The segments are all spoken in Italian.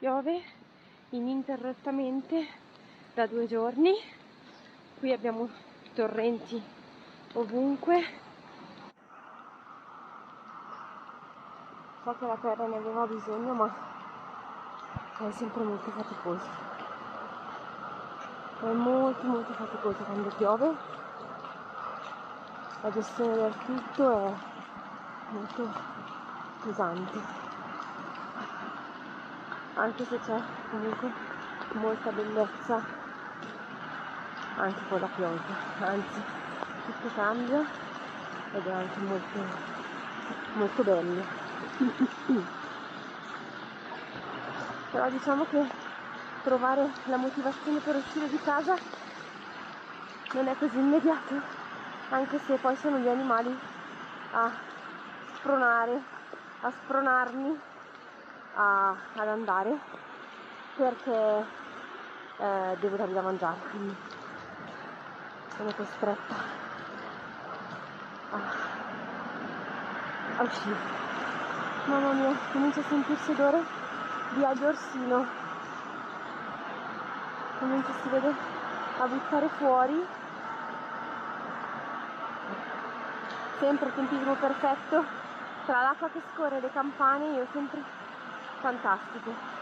piove ininterrottamente da 2 giorni. Qui abbiamo torrenti ovunque. So che la terra ne aveva bisogno, ma è sempre molto faticoso. È molto faticoso quando piove. La gestione del tutto è molto pesante, anche se c'è comunque molta bellezza anche con la pioggia, anzi tutto cambia ed è anche molto bello. Però diciamo che trovare la motivazione per uscire di casa non è così immediato, anche se poi sono gli animali a spronarmi ad andare, perché devo dargli da mangiare, quindi sono costretta a uscire. Mamma mia, comincia a sentirsi odore di aglio orsino, comincia, si vede, a buttare fuori. Sempre tempismo perfetto, tra l'acqua che scorre e le campane, io sempre fantastico.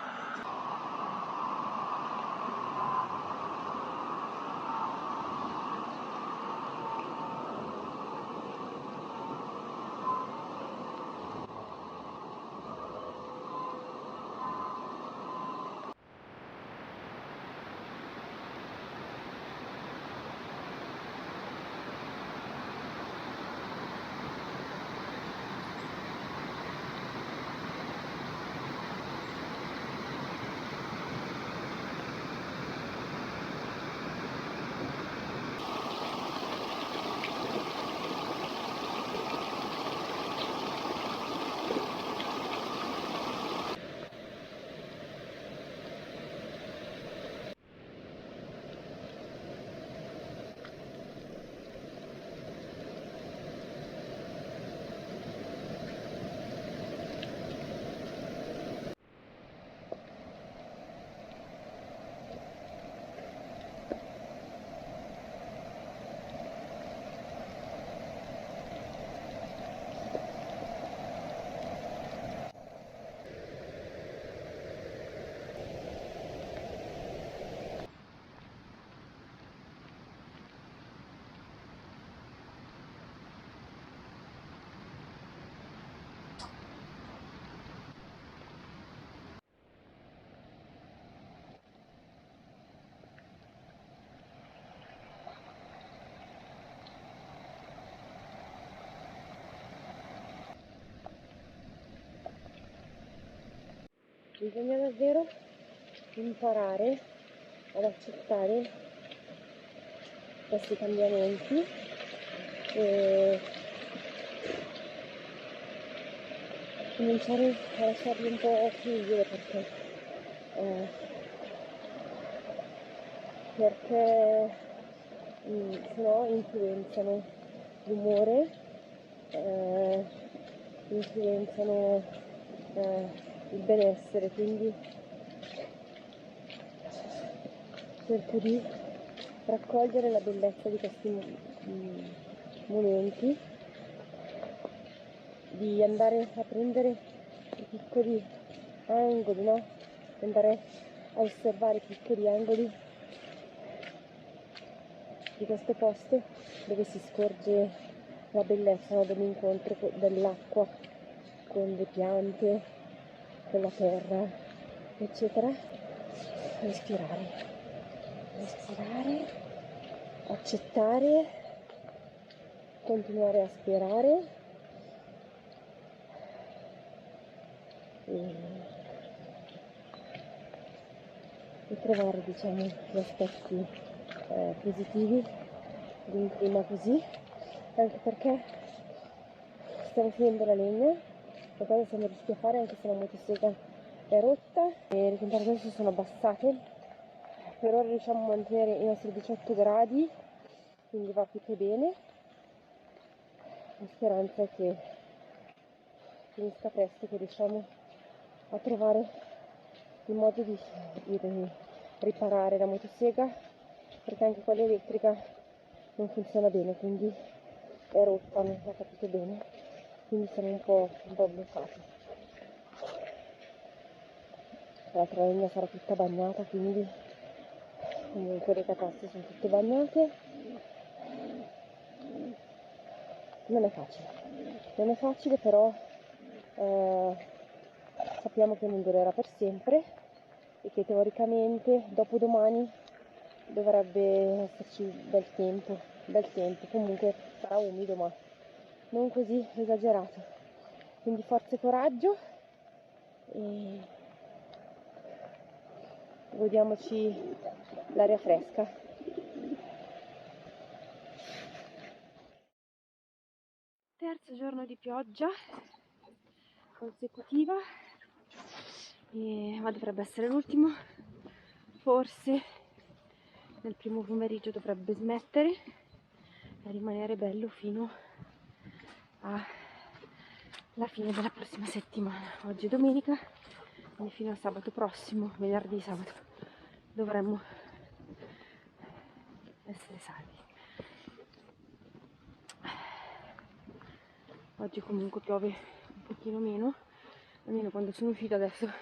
Bisogna davvero imparare ad accettare questi cambiamenti e cominciare a lasciarli un po' fluire, perché se no influenzano l'umore, influenzano il benessere, quindi cerco di raccogliere la bellezza di questi momenti, di andare a prendere i piccoli angoli, no? Andare a osservare i piccoli angoli di questo posto dove si scorge la bellezza, no? Dell'incontro dell'acqua con le piante, con la terra, eccetera. Respirare, accettare, continuare a sperare e trovare, diciamo, gli aspetti positivi di un clima così, anche perché stiamo finendo la legna, la cosa siamo riusciti a fare, anche se la motosega è rotta e le temperature si sono abbassate. Per ora riusciamo a mantenere i nostri 18 gradi, quindi va più che bene. La speranza è che finisca presto, che riusciamo a trovare il modo di riparare la motosega, perché anche quella elettrica non funziona bene, quindi è rotta, non si è capito bene, quindi siamo un po' bloccati. L'altra legna sarà tutta bagnata, quindi comunque le cataste sono tutte bagnate. Non è facile, però sappiamo che non durerà per sempre e che teoricamente dopodomani dovrebbe esserci bel tempo, comunque sarà umido ma non così esagerato, quindi forza e coraggio e godiamoci l'aria fresca. Terzo giorno di pioggia consecutiva, ma dovrebbe essere l'ultimo. Forse nel primo pomeriggio dovrebbe smettere e rimanere bello fino alla fine della prossima settimana. Oggi è domenica, quindi fino a sabato prossimo, venerdì, sabato, dovremmo essere salvi. Oggi comunque piove un pochino meno, almeno quando sono uscita adesso è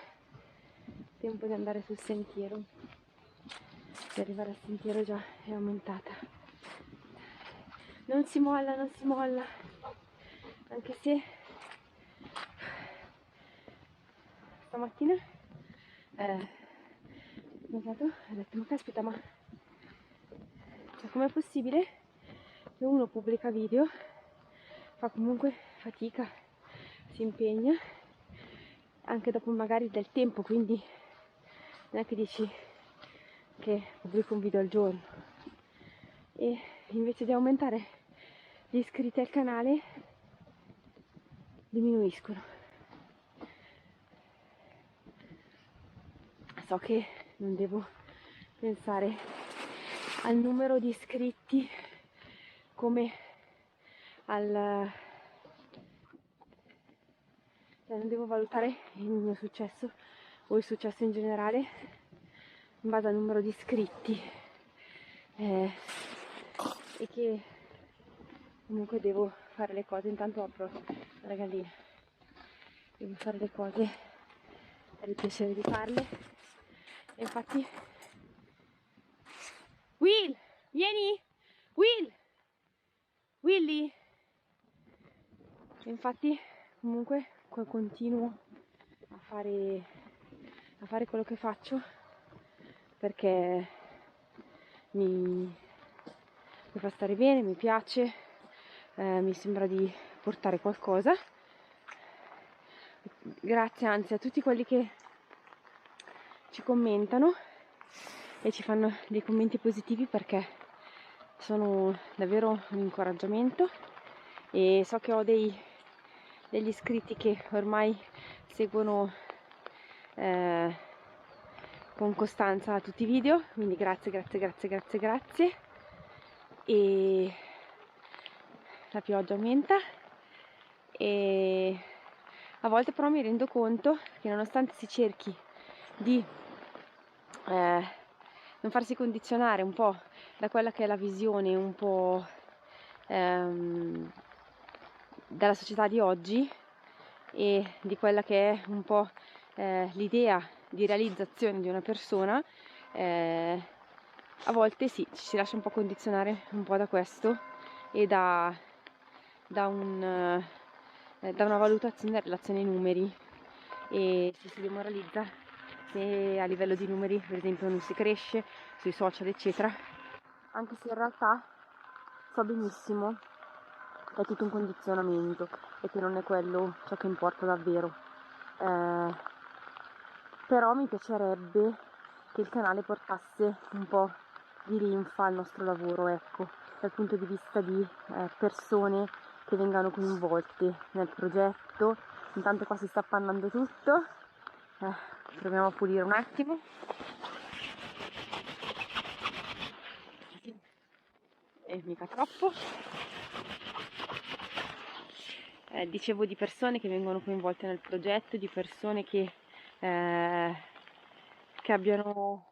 tempo di andare sul sentiero. Di arrivare al sentiero già è aumentata. Non si molla, anche se stamattina ho detto ma caspita, ma com'è possibile che uno pubblica video, fa comunque fatica, si impegna anche dopo magari del tempo, quindi non è che dici che pubblico un video al giorno, e invece di aumentare gli iscritti al canale diminuiscono. So che non devo pensare al numero di iscritti come al... cioè non devo valutare il mio successo o il successo in generale in base al numero di iscritti, e che comunque devo fare le cose. Intanto apro la gallina, devo fare le cose per il piacere di farle, e infatti Will, vieni, Willy, e infatti comunque continuo a fare quello che faccio perché mi fa stare bene, mi piace, mi sembra di portare qualcosa. Grazie anzi a tutti quelli che ci commentano e ci fanno dei commenti positivi, perché sono davvero un incoraggiamento, e so che ho degli iscritti che ormai seguono con costanza tutti i video, quindi grazie. E la pioggia aumenta, e a volte però mi rendo conto che nonostante si cerchi di non farsi condizionare un po' da quella che è la visione un po' dalla società di oggi e di quella che è un po' l'idea di realizzazione di una persona, a volte sì, ci si lascia un po' condizionare un po' da questo e da una valutazione in relazione ai numeri, e ci si demoralizza se a livello di numeri per esempio non si cresce sui social eccetera, anche se in realtà so benissimo che è tutto un condizionamento e che non è quello ciò che importa davvero. Però mi piacerebbe che il canale portasse un po' di linfa al nostro lavoro, ecco, dal punto di vista di persone che vengano coinvolte nel progetto. Intanto qua si sta appannando tutto, proviamo a pulire un attimo. E mica troppo. Dicevo di persone che vengono coinvolte nel progetto, di persone che che abbiano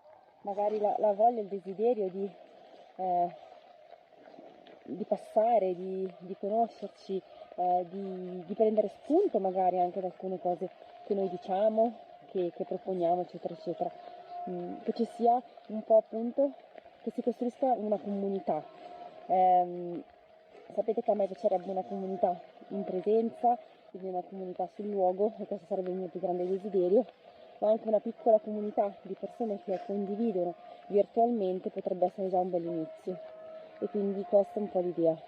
magari la voglia, il desiderio di passare, di conoscerci, di prendere spunto magari anche da alcune cose che noi diciamo, che proponiamo, eccetera, eccetera. Che ci sia un po' appunto, che si costruisca una comunità. Sapete che a me piacerebbe una comunità in presenza, quindi una comunità sul luogo, e questo sarebbe il mio più grande desiderio, ma anche una piccola comunità di persone che condividono virtualmente potrebbe essere già un bel inizio. E quindi questa è un po' l'idea.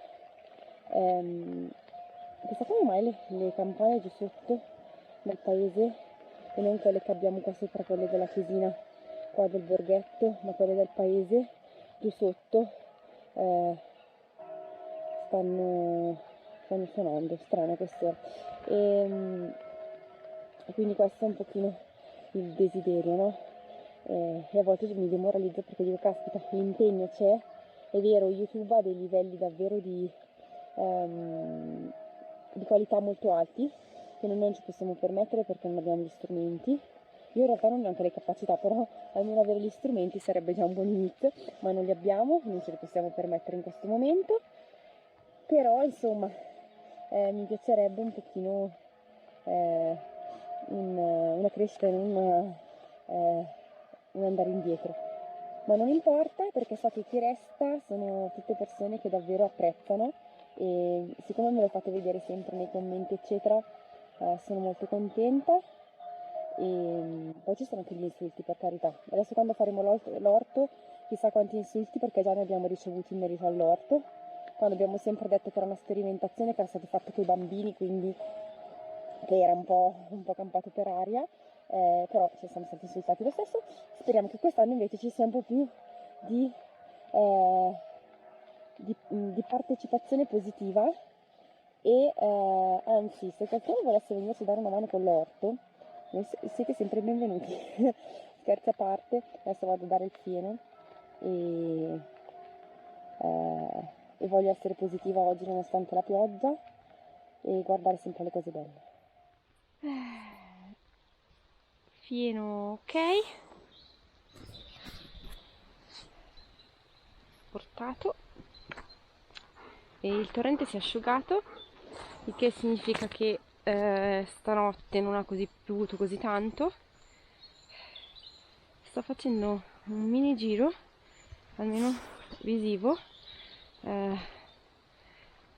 Chissà come mai le campane giù sotto nel paese, e non quelle che abbiamo qua sopra, quelle della chiesina qua del borghetto, ma quelle del paese giù sotto stanno suonando, strano questo. E quindi questo è un pochino il desiderio, no? E a volte mi demoralizzo perché dico, caspita, l'impegno c'è, è vero, YouTube ha dei livelli davvero di qualità molto alti, che noi non ci possiamo permettere perché non abbiamo gli strumenti. Io in realtà non ho neanche le capacità, però almeno avere gli strumenti sarebbe già un buon inizio, ma non li abbiamo, non ce li possiamo permettere in questo momento. Però insomma mi piacerebbe un pochino una crescita, non andare indietro, ma non importa, perché so che chi resta sono tutte persone che davvero apprezzano, e siccome me lo fate vedere sempre nei commenti eccetera, sono molto contenta. E poi ci sono anche gli insulti, per carità. Adesso quando faremo l'orto chissà quanti insulti, perché già ne abbiamo ricevuti in merito all'orto, quando abbiamo sempre detto che era una sperimentazione che era stato fatto con i bambini, quindi che era un po' campato per aria, però ci siamo stati insultati lo stesso. Speriamo che quest'anno invece ci sia un po' più di partecipazione positiva, e anzi, se qualcuno volesse venirci a dare una mano con l'orto, siete sempre benvenuti. Scherzi a parte, adesso vado a dare il fieno e voglio essere positiva oggi nonostante la pioggia e guardare sempre le cose belle. Fieno ok, portato, e il torrente si è asciugato, il che significa che stanotte non ha piovuto così tanto. Sto facendo un mini giro, almeno visivo,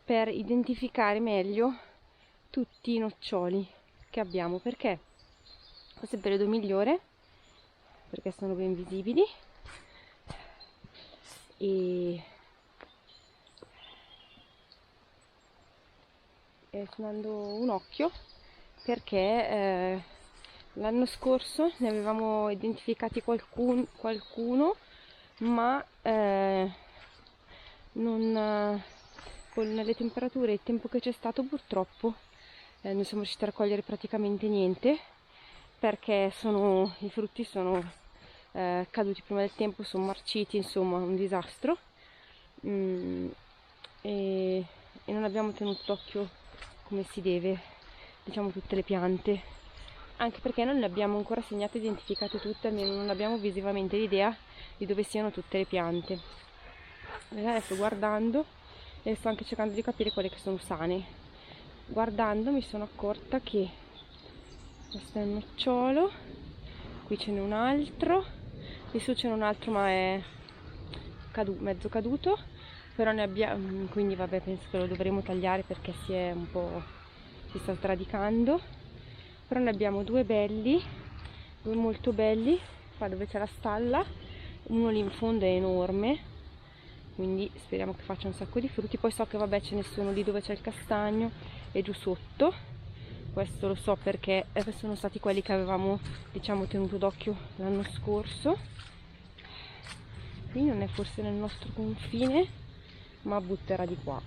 per identificare meglio tutti i noccioli che abbiamo, perché questo è il periodo migliore, perché sono ben visibili, e sto dando un occhio perché l'anno scorso ne avevamo identificati qualcuno, ma con le temperature e il tempo che c'è stato purtroppo non siamo riusciti a raccogliere praticamente niente, perché i frutti sono caduti prima del tempo, sono marciti, insomma un disastro, e non abbiamo tenuto d'occhio come si deve, diciamo, tutte le piante, anche perché non le abbiamo ancora segnate e identificate tutte, almeno non abbiamo visivamente l'idea di dove siano tutte le piante. Adesso guardando, e sto anche cercando di capire quelle che sono sane, guardando mi sono accorta che questo è un nocciolo, qui ce n'è un altro, lì su c'è un altro ma è mezzo caduto, però ne abbiamo, quindi vabbè, penso che lo dovremo tagliare perché si sta sradicando. Però ne abbiamo due molto belli, qua dove c'è la stalla, uno lì in fondo è enorme, quindi speriamo che faccia un sacco di frutti. Poi so che vabbè ce ne sono lì dove c'è il castagno e giù sotto, questo lo so perché sono stati quelli che avevamo, diciamo, tenuto d'occhio l'anno scorso. Qui non è forse nel nostro confine, ma butterà di qua.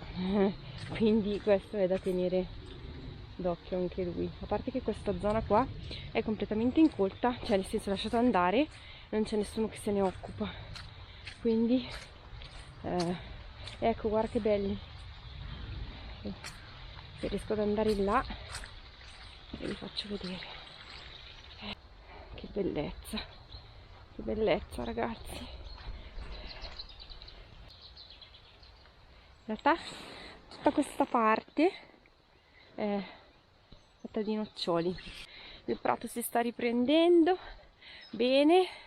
Quindi questo è da tenere d'occhio anche lui. A parte che questa zona qua è completamente incolta, cioè nel senso lasciata andare, non c'è nessuno che se ne occupa. Quindi ecco, guarda che belli. Se riesco ad andare in là e vi faccio vedere. Che bellezza. Che bellezza, ragazzi. In realtà tutta questa parte è fatta di noccioli. Il prato si sta riprendendo bene.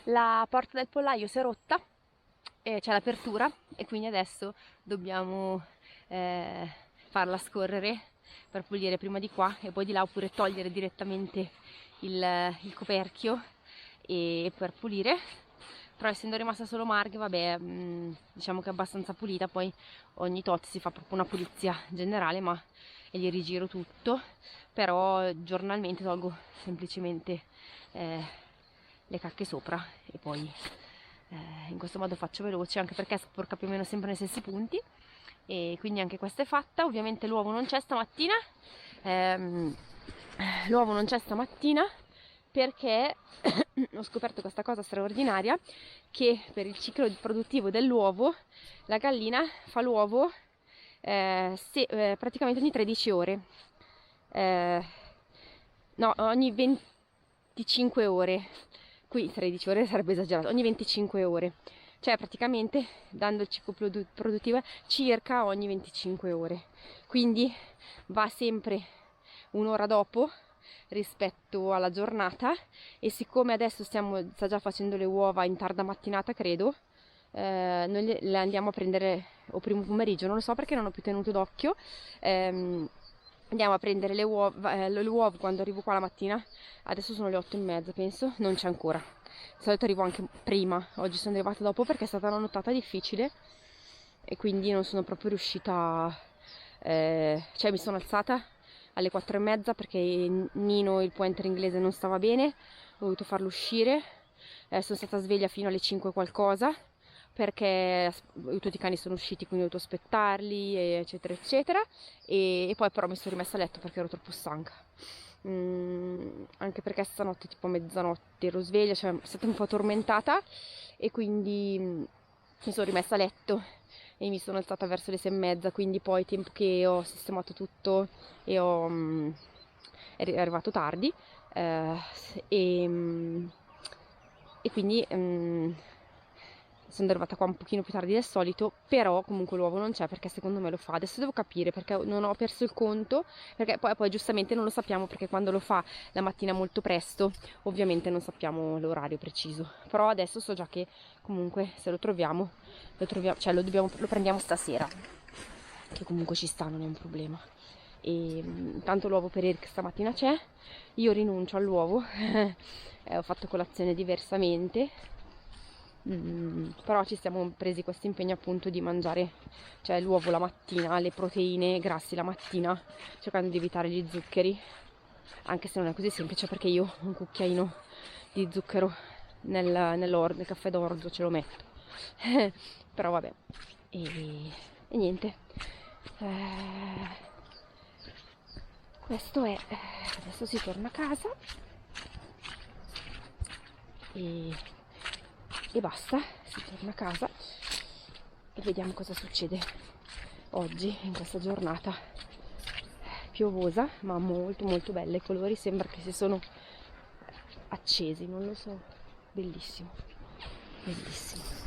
La porta del pollaio si è rotta, c'è l'apertura e quindi adesso dobbiamo farla scorrere per pulire prima di qua e poi di là, oppure togliere direttamente il coperchio e per pulire. Però essendo rimasta solo marghe, vabbè, diciamo che è abbastanza pulita. Poi ogni tot si fa proprio una pulizia generale, ma e gli rigiro tutto, però giornalmente tolgo semplicemente le cacche sopra e poi in questo modo faccio veloce, anche perché sporca più o meno sempre nei stessi punti. E quindi anche questa è fatta. Ovviamente l'uovo non c'è stamattina, perché ho scoperto questa cosa straordinaria, che per il ciclo produttivo dell'uovo la gallina fa l'uovo praticamente ogni 13 ore, no, ogni 25 ore. Qui 13 ore sarebbe esagerato, ogni 25 ore, cioè praticamente dando il ciclo produttivo circa ogni 25 ore, quindi va sempre un'ora dopo rispetto alla giornata. E siccome adesso sta già facendo le uova in tarda mattinata, credo, noi le andiamo a prendere o primo pomeriggio, non lo so perché non ho più tenuto d'occhio. Andiamo a prendere le uova quando arrivo qua la mattina. Adesso sono le 8:30, penso, non c'è ancora. Di solito arrivo anche prima, oggi sono arrivata dopo perché è stata una nottata difficile e quindi non sono proprio riuscita, cioè mi sono alzata alle 4:30 perché Nino, il pointer inglese, non stava bene, ho dovuto farlo uscire. Sono stata sveglia fino alle 5 qualcosa perché tutti i cani sono usciti, quindi ho dovuto aspettarli, eccetera eccetera, e poi però mi sono rimessa a letto perché ero troppo stanca. Anche perché stanotte tipo a mezzanotte ero sveglia, cioè è stata un po' tormentata e quindi mi sono rimessa a letto e mi sono alzata verso le 6:30, quindi poi tempo che ho sistemato tutto e è arrivato tardi, e quindi sono arrivata qua un pochino più tardi del solito, però comunque l'uovo non c'è perché secondo me lo fa. Adesso devo capire perché non ho perso il conto, perché poi giustamente non lo sappiamo, perché quando lo fa la mattina molto presto ovviamente non sappiamo l'orario preciso, però adesso so già che comunque se lo troviamo, cioè lo prendiamo stasera, che comunque ci sta, non è un problema. E tanto l'uovo per Eric stamattina c'è, io rinuncio all'uovo ho fatto colazione diversamente. Però ci siamo presi questo impegno appunto di mangiare, cioè l'uovo la mattina, le proteine, i grassi la mattina, cercando di evitare gli zuccheri, anche se non è così semplice perché io un cucchiaino di zucchero nel caffè d'orzo ce lo metto. Però vabbè, e niente, questo è, adesso si torna a casa e basta, si torna a casa e vediamo cosa succede oggi in questa giornata piovosa ma molto molto bella. I colori sembra che si sono accesi, non lo so, bellissimo, bellissimo.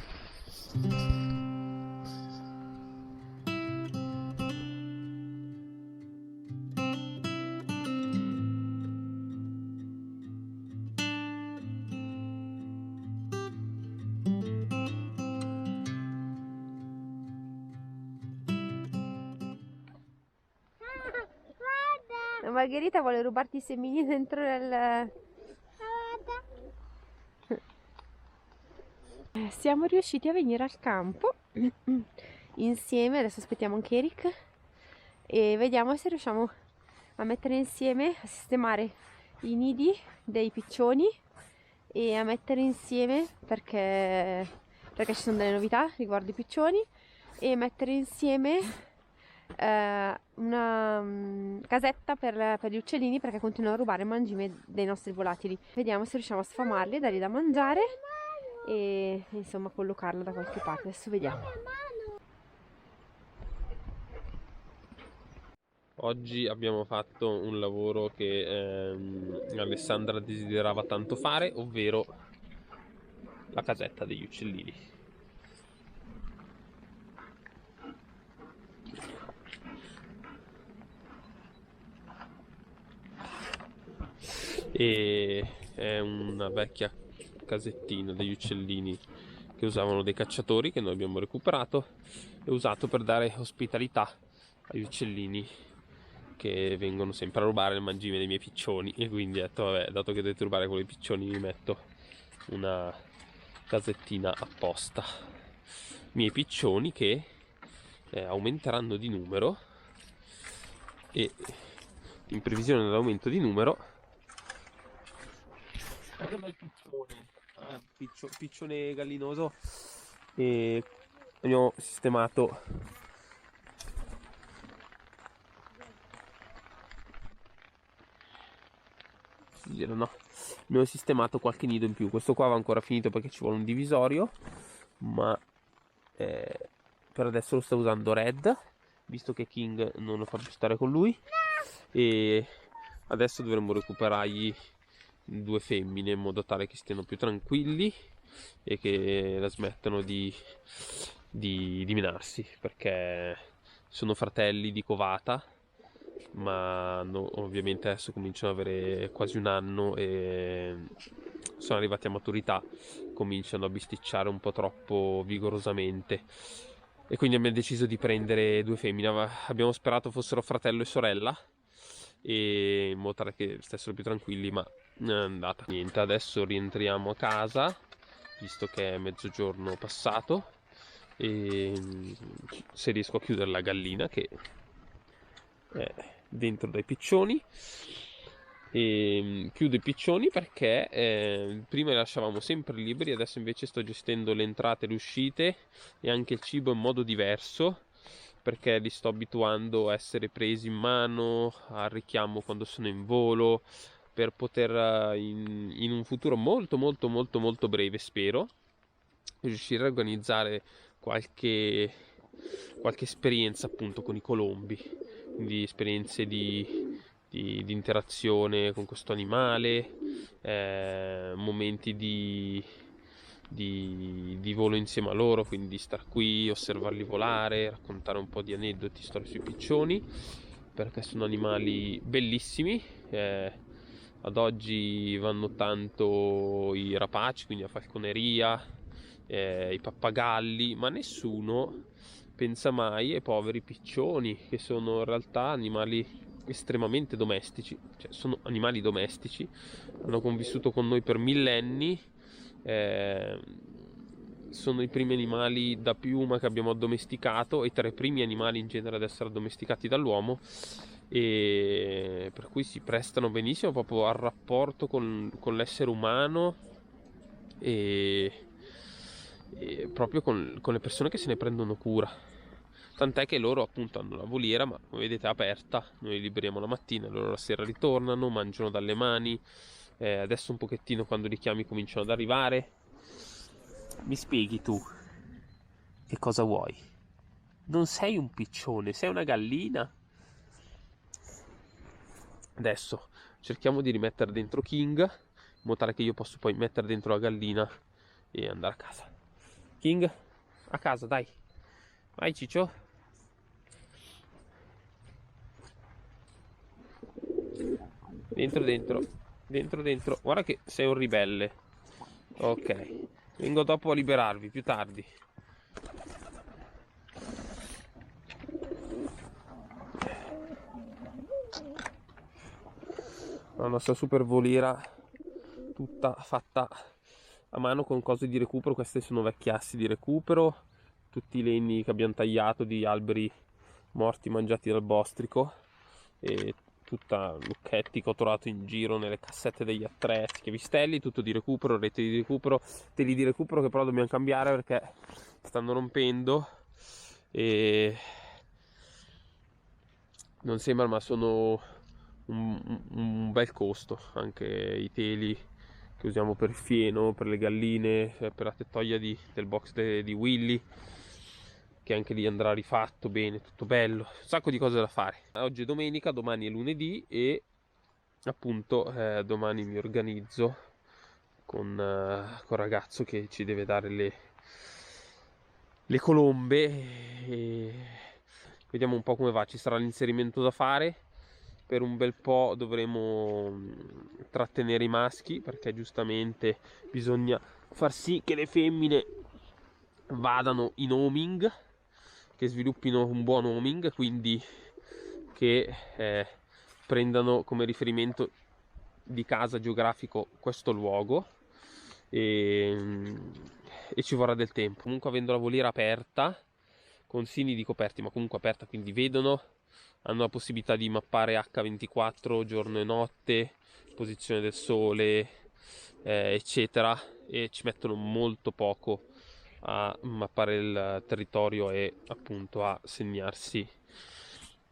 Margherita vuole rubarti i semini dentro nel... Siamo riusciti a venire al campo insieme, adesso aspettiamo anche Eric e vediamo se riusciamo a mettere insieme, a sistemare i nidi dei piccioni e a mettere insieme, perché ci sono delle novità riguardo i piccioni, e mettere insieme una casetta per gli uccellini, perché continuano a rubare il mangime dei nostri volatili. Vediamo se riusciamo a sfamarli, dargli da mangiare e insomma collocarlo da qualche parte. Adesso vediamo. Oggi abbiamo fatto un lavoro che Alessandra desiderava tanto fare, ovvero la casetta degli uccellini. E è una vecchia casettina degli uccellini che usavano dei cacciatori, che noi abbiamo recuperato e usato per dare ospitalità agli uccellini che vengono sempre a rubare il mangime dei miei piccioni, e quindi ho detto vabbè, dato che dovete rubare quelli piccioni, vi metto una casettina apposta. Miei piccioni che aumenteranno di numero, e in previsione dell'aumento di numero piccione gallinoso, e abbiamo sistemato no, abbiamo sistemato qualche nido in più. Questo qua va ancora finito perché ci vuole un divisorio, ma per adesso lo sta usando Red, visto che King non lo fa più stare con lui, e adesso dovremmo recuperargli 2 femmine in modo tale che stiano più tranquilli e che la smettano di menarsi, perché sono fratelli di covata, ma ovviamente adesso cominciano ad avere quasi 1 anno e sono arrivati a maturità, cominciano a bisticciare un po' troppo vigorosamente, e quindi abbiamo deciso di prendere 2 femmine. Abbiamo sperato fossero fratello e sorella, e in modo tale che stessero più tranquilli, ma non è andata. Niente, adesso rientriamo a casa, visto che è mezzogiorno passato, e se riesco a chiudere la gallina che è dentro dai piccioni, e chiudo i piccioni perché prima li lasciavamo sempre liberi, adesso invece sto gestendo le entrate e le uscite e anche il cibo in modo diverso, perché li sto abituando a essere presi in mano al richiamo quando sono in volo, per poter in un futuro molto molto molto molto breve, spero, riuscire a organizzare qualche esperienza appunto con i colombi, quindi esperienze di interazione con questo animale, momenti di volo insieme a loro, quindi star qui, osservarli volare, raccontare un po' di aneddoti, storie sui piccioni, perché sono animali bellissimi. Ad oggi vanno tanto i rapaci, quindi la falconeria, i pappagalli, ma nessuno pensa mai ai poveri piccioni, che sono in realtà animali estremamente domestici, cioè sono animali domestici, hanno convissuto con noi per millenni, sono i primi animali da piuma che abbiamo addomesticato, e tra i primi animali in genere ad essere addomesticati dall'uomo, e per cui si prestano benissimo proprio al rapporto con l'essere umano, e proprio con le persone che se ne prendono cura. Tant'è che loro appunto hanno la voliera, ma come vedete è aperta, noi li liberiamo la mattina, loro la sera ritornano, mangiano dalle mani, adesso un pochettino quando li chiami cominciano ad arrivare. Mi spieghi tu che cosa vuoi? Non sei un piccione, sei una gallina. Adesso cerchiamo di rimettere dentro King, in modo tale che io posso poi mettere dentro la gallina e andare a casa. King, a casa, dai. Vai Ciccio. Dentro. Guarda che sei un ribelle. Ok, vengo dopo a liberarvi, più tardi. la nostra super voliera tutta fatta a mano con cose di recupero. Queste sono vecchi assi di recupero, tutti i legni che abbiamo tagliato di alberi morti mangiati dal bostrico, e tutta lucchetti che ho trovato in giro nelle cassette degli attrezzi, chiavistelli, tutto di recupero, rete di recupero, teli di recupero che però dobbiamo cambiare perché stanno rompendo e non sembra, ma sono un bel costo. Anche i teli che usiamo per il fieno, per le galline, per la tettoia del box di Willy, che anche lì andrà rifatto bene, tutto bello, un sacco di cose da fare. Oggi è domenica, domani è lunedì e appunto domani mi organizzo con il ragazzo che ci deve dare le colombe e vediamo un po' come va. Ci sarà l'inserimento da fare. Per un bel po' dovremo trattenere i maschi, perché giustamente bisogna far sì che le femmine vadano in homing, che sviluppino un buon homing, quindi che prendano come riferimento di casa geografico questo luogo, e ci vorrà del tempo. Comunque, avendo la voliera aperta con sini di coperti, ma comunque aperta, quindi vedono, hanno la possibilità di mappare H24 giorno e notte, posizione del sole, eccetera, e ci mettono molto poco a mappare il territorio e appunto a segnarsi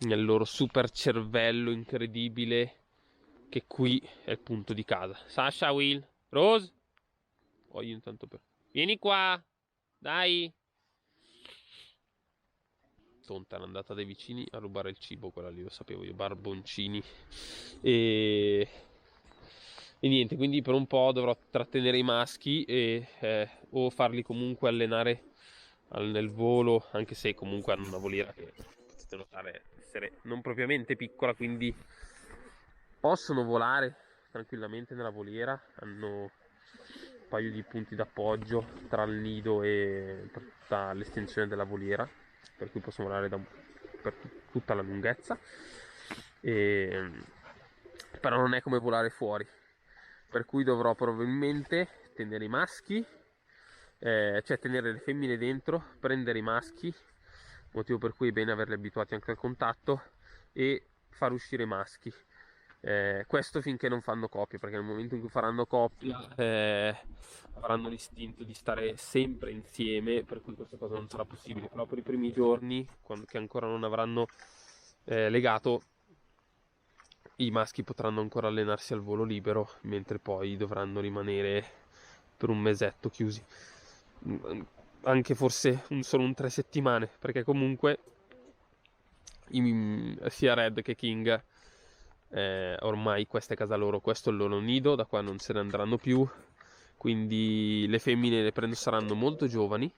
nel loro super cervello incredibile che qui è il punto di casa. Sasha, Will, Rose, io intanto vieni qua, dai. Tonta, era andata dai vicini a rubare il cibo, quella lì, lo sapevo io, barboncini. E niente, quindi per un po' dovrò trattenere i maschi e o farli comunque allenare nel volo, anche se comunque hanno una voliera che potete notare essere non propriamente piccola, quindi possono volare tranquillamente nella voliera. Hanno un paio di punti d'appoggio tra il nido e per tutta l'estensione della voliera, per cui possono volare per tutta la lunghezza, però non è come volare fuori, per cui dovrò probabilmente tenere i maschi, cioè tenere le femmine dentro, prendere i maschi, motivo per cui è bene averli abituati anche al contatto, e far uscire i maschi. Questo finché non fanno coppia, perché nel momento in cui faranno coppia avranno l'istinto di stare sempre insieme, per cui questa cosa non sarà possibile. Però per i primi giorni, che ancora non avranno legato, i maschi potranno ancora allenarsi al volo libero, mentre poi dovranno rimanere per un mesetto chiusi, anche forse solo un 3 settimane, perché comunque sia Red che King ormai questa è casa loro, questo è il loro nido, da qua non se ne andranno più, quindi le femmine saranno molto giovani,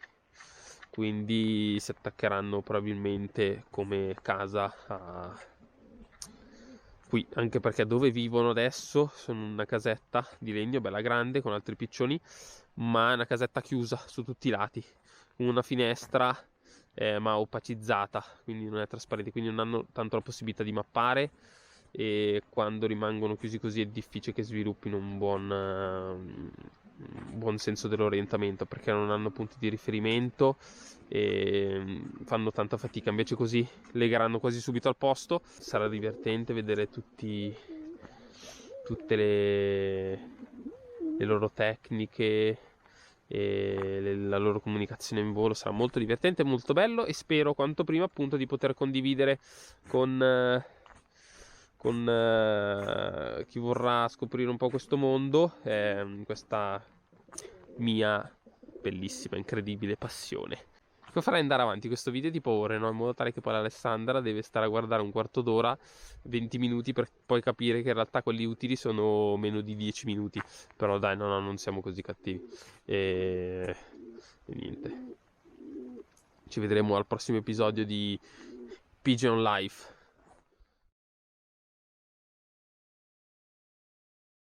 quindi si attaccheranno probabilmente come casa qui, anche perché dove vivono adesso sono una casetta di legno bella grande con altri piccioni, ma è una casetta chiusa su tutti i lati, con una finestra ma opacizzata, quindi non è trasparente, quindi non hanno tanto la possibilità di mappare, e quando rimangono chiusi così è difficile che sviluppino un buon senso dell'orientamento, perché non hanno punti di riferimento e fanno tanta fatica. Invece così legheranno quasi subito al posto. Sarà divertente vedere tutte le loro tecniche e la loro comunicazione in volo. Sarà molto divertente, molto bello, e spero quanto prima appunto di poter condividere con chi vorrà scoprire un po' questo mondo, questa mia bellissima, incredibile passione. Come farei ad andare avanti questo video tipo ore, no? In modo tale che poi Alessandra deve stare a guardare un quarto d'ora, 20 minuti, per poi capire che in realtà quelli utili sono meno di 10 minuti. Però dai, no, non siamo così cattivi. E niente. Ci vedremo al prossimo episodio di Pigeon Life.